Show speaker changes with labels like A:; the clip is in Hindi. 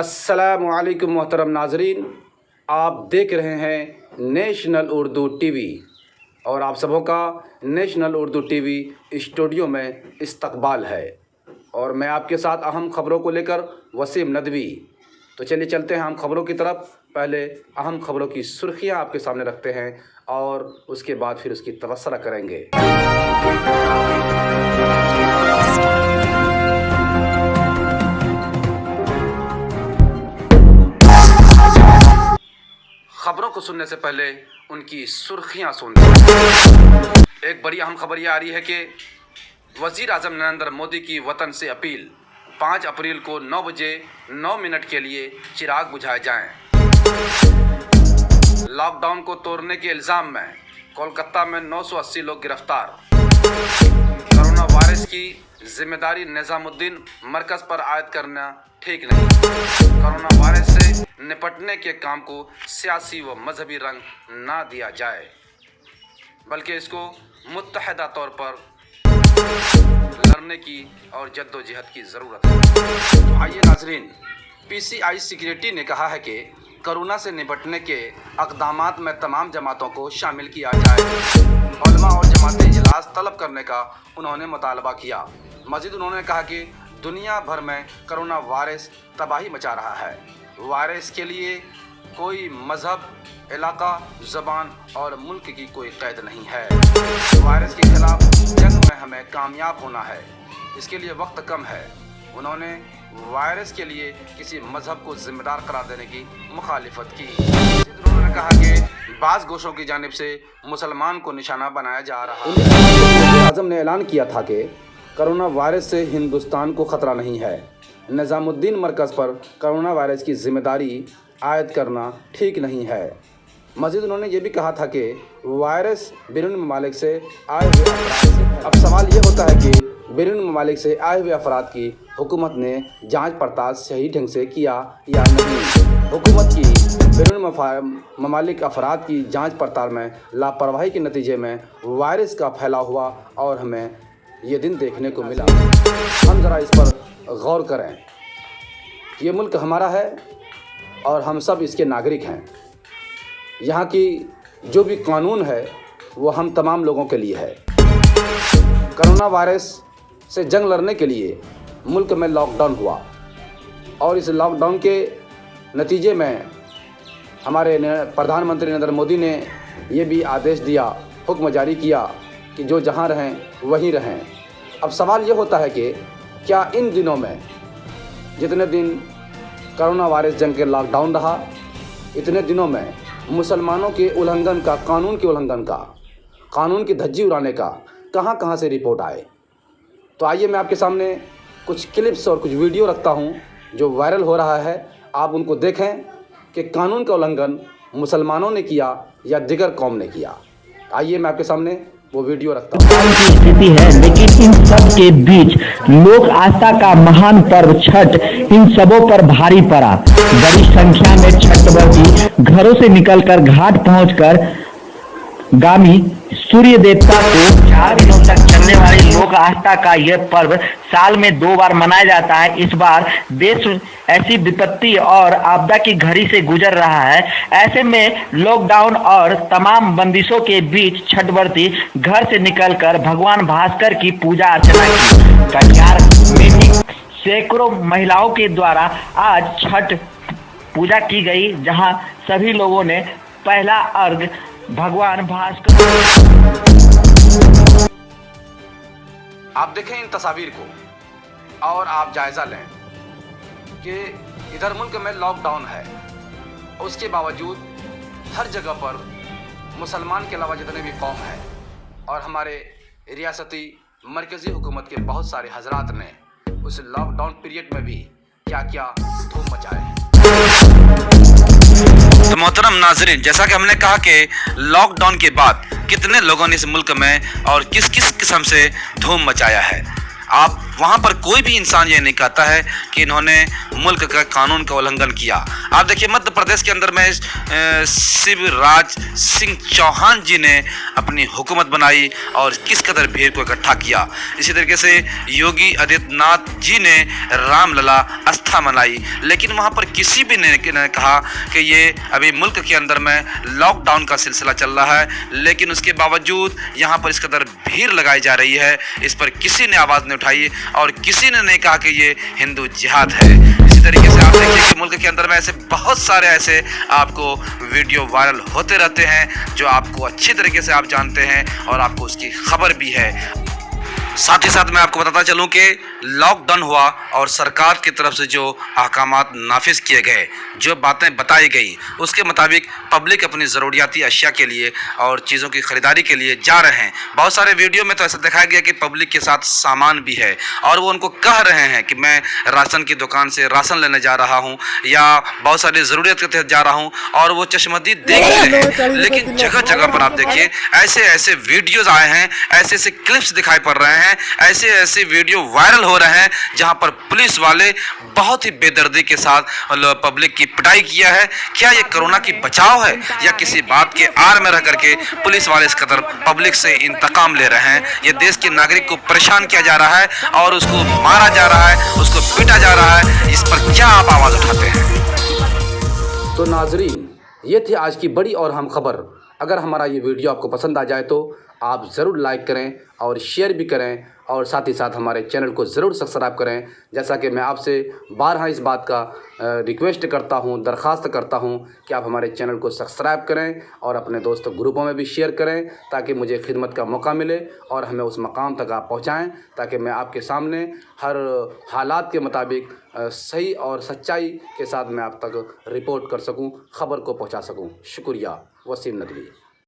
A: अस्सलामुअलैकुम मोहतरम नाजरीन, आप देख रहे हैं नेशनल उर्दू टीवी और आप सबों का नेशनल उर्दू टीवी स्टूडियो में इस्तकबाल है और मैं आपके साथ अहम खबरों को लेकर वसीम नदवी। तो चलिए चलते हैं हम खबरों की तरफ। पहले अहम खबरों की सुर्खियां आपके सामने रखते हैं और उसके बाद फिर उसकी तबसरा करेंगे। खबरों को सुनने से पहले उनकी सुर्खियां सुनते हैं। एक बड़ी अहम खबर यह आ रही है कि वज़ीर आज़म नरेंद्र मोदी की वतन से अपील, 5 अप्रैल को 9 बजे 9 मिनट के लिए चिराग बुझाए जाएं। लॉकडाउन को तोड़ने के इल्ज़ाम में कोलकाता में 980 लोग गिरफ्तार। कोरोना वायरस की जिम्मेदारी निज़ामुद्दीन मरकज़ पर आयद करना ठीक नहीं। कोरोना वायरस से निपटने के काम को सियासी व मजहबी रंग ना दिया जाए, बल्कि इसको मुत्तहदा तौर पर लड़ने की और जद्दोजहद की ज़रूरत है। तो आइए नाजरीन, PCI सिक्योरिटी ने कहा है कि कोरोना से निपटने के अक़दामात में तमाम जमातों को शामिल किया जाए। उलमा और जमातें इजलास तलब करने का उन्होंने मुतालबा किया। मज़ीद उन्होंने कहा कि दुनिया भर में कोरोना वायरस तबाही मचा रहा है। वायरस के लिए कोई मज़हब, इलाका, ज़बान और मुल्क की कोई कैद नहीं है। वायरस के खिलाफ जंग में हमें कामयाब होना है, इसके लिए वक्त कम है। उन्होंने वायरस के लिए किसी मज़हब को जिम्मेदार करार देने की मुखालिफत की। उन्होंने कहा कि बाज़ गोशों की जानिब से मुसलमान को निशाना बनाया जा रहा है। वज़ीर आज़म ने ऐलान किया था कि कोरोना वायरस से हिंदुस्तान को ख़तरा नहीं है। निज़ामुद्दीन मरकज़ पर कोरोना वायरस की जिम्मेदारी आयद करना ठीक नहीं है। मज़ीद उन्होंने ये भी कहा था कि वायरस बैरून ममालिक से आए हुए अफराद, अब सवाल ये होता है कि बैरून ममालिक से आए हुए अफराद की हुकूमत ने जांच पड़ताल सही ढंग से किया या नहीं। हुकूमत की बैरून ममालिक अफराद की जांच पड़ताल में लापरवाही के नतीजे में वायरस का फैलाव हुआ और हमें ये दिन देखने को मिला। हम ज़रा इस पर गौर करें। ये मुल्क हमारा है और हम सब इसके नागरिक हैं। यहाँ की जो भी कानून है वो हम तमाम लोगों के लिए है। कोरोना वायरस से जंग लड़ने के लिए मुल्क में लॉकडाउन हुआ और इस लॉकडाउन के नतीजे में हमारे प्रधानमंत्री नरेंद्र मोदी ने ये भी आदेश दिया, हुक्म जारी किया कि जो जहाँ रहें वहीं रहें। अब सवाल ये होता है कि क्या इन दिनों में जितने दिन कोरोना वायरस जंग के लॉकडाउन रहा, इतने दिनों में मुसलमानों के उल्लंघन का, कानून के उल्लंघन का, कानून की धज्जी उड़ाने का कहाँ कहाँ से रिपोर्ट आए। तो आइए मैं आपके सामने कुछ क्लिप्स और कुछ वीडियो रखता हूँ जो वायरल हो रहा है। आप उनको देखें कि कानून का उल्लंघन मुसलमानों ने किया या दिगर कौम ने किया। आइए मैं आपके सामने वो वीडियो रखता हूँ।
B: की स्थिति है, लेकिन इन सब के बीच लोक आस्था का महान पर्व छठ इन सबों पर भारी पड़ा। बड़ी संख्या में छठव्रती घरों से निकलकर घाट पहुंचकर गामी सूर्य देवता को 4 दिनों तक चलने वाली लोक आस्था का यह पर्व साल में 2 बार मनाया जाता है। इस बार देश ऐसी विपत्ति और आपदा की घड़ी से गुजर रहा है। ऐसे में लॉकडाउन और तमाम बंदिशों के बीच छठव्रती घर से निकलकर भगवान भास्कर की पूजा अर्चना की। कटिहार में भी सैकड़ों महिलाओं के द्वारा आज छठ पूजा की गई, जहां सभी लोगों ने पहला अर्घ भगवान भास्कर।
A: आप देखें इन तस्वीर को और आप जायज़ा लें कि इधर मुल्क में लॉकडाउन है, उसके बावजूद हर जगह पर मुसलमान के अलावा जितने भी कौम हैं और हमारे रियासती मरकज़ी हुकूमत के बहुत सारे हजरात ने उस लॉकडाउन पीरियड में भी क्या क्या धूम मचाए हैं। तो मोहतरम नाजरीन, जैसा कि हमने कहा कि लॉकडाउन के बाद कितने लोगों ने इस मुल्क में और किस किस किस्म से धूम मचाया है। आप वहाँ पर कोई भी इंसान ये नहीं कहता है कि इन्होंने मुल्क का कानून का उल्लंघन किया। आप देखिए मध्य प्रदेश के अंदर में शिवराज सिंह चौहान जी ने अपनी हुकूमत बनाई और किस कदर भीड़ को इकट्ठा किया। इसी तरीके से योगी आदित्यनाथ जी ने रामलला आस्था मनाई, लेकिन वहाँ पर किसी भी ने कहा कि ये अभी मुल्क के अंदर में लॉकडाउन का सिलसिला चल रहा है, लेकिन उसके बावजूद यहाँ पर इस कदर भीड़ लगाई जा रही है, इस पर किसी ने आवाज़ नहीं उठाई और किसी ने नहीं कहा कि ये हिंदू जिहाद है। इसी तरीके से आप देखिए कि मुल्क के अंदर में ऐसे बहुत सारे ऐसे आपको वीडियो वायरल होते रहते हैं जो आपको अच्छी तरीके से आप जानते हैं और आपको उसकी खबर भी है। साथ ही साथ मैं आपको बताता चलूं कि लॉकडाउन हुआ और सरकार की तरफ से जो अहकामात नाफिज किए गए, जो बातें बताई गई, उसके मुताबिक पब्लिक अपनी ज़रूरियाती अशिया के लिए और चीज़ों की ख़रीदारी के लिए जा रहे हैं। बहुत सारे वीडियो में तो ऐसा दिखाया गया कि पब्लिक के साथ सामान भी है और वो उनको कह रहे हैं कि मैं राशन की दुकान से राशन लेने जा रहा हूँ या बहुत सारी ज़रूरत के तहत जा रहा हूँ और वो चश्मदीद देख रहे हैं। लेकिन जगह जगह पर आप देखिए ऐसे ऐसे वीडियोज़ आए हैं, ऐसे ऐसे क्लिप्स दिखाई पड़ रहे हैं, ऐसे ऐसे वीडियो वायरल हो रहे हैं जहां पर पुलिस वाले बहुत ही बेदर्दी के साथ पब्लिक की पिटाई किया है। क्या ये कोरोना की बचाव है या किसी बात के आड़ में रह करके पुलिस वाले इस कदर पब्लिक से इंतकाम ले रहे हैं? ये देश के नागरिक को परेशान किया जा रहा है और उसको मारा जा रहा है, उसको पीटा जा रहा है। इस पर क्या आप आवाज उठाते हैं? तो नाजरीन, ये थी आज की बड़ी और अहम खबर। अगर हमारा ये वीडियो आपको पसंद आ जाए तो आप ज़रूर लाइक करें और शेयर भी करें और साथ ही साथ हमारे चैनल को ज़रूर सब्सक्राइब करें। जैसा कि मैं आपसे बारहा इस बात का रिक्वेस्ट करता हूं, दरख्वास्त करता हूं कि आप हमारे चैनल को सब्सक्राइब करें और अपने दोस्तों ग्रुपों में भी शेयर करें ताकि मुझे खिदमत का मौका मिले और हमें उस मकाम तक आप पहुंचाएं ताकि मैं आपके सामने हर हालात के मुताबिक सही और सच्चाई के साथ मैं आप तक रिपोर्ट कर सकूं, ख़बर को पहुंचा सकूं। शुक्रिया। वसीम नदवी।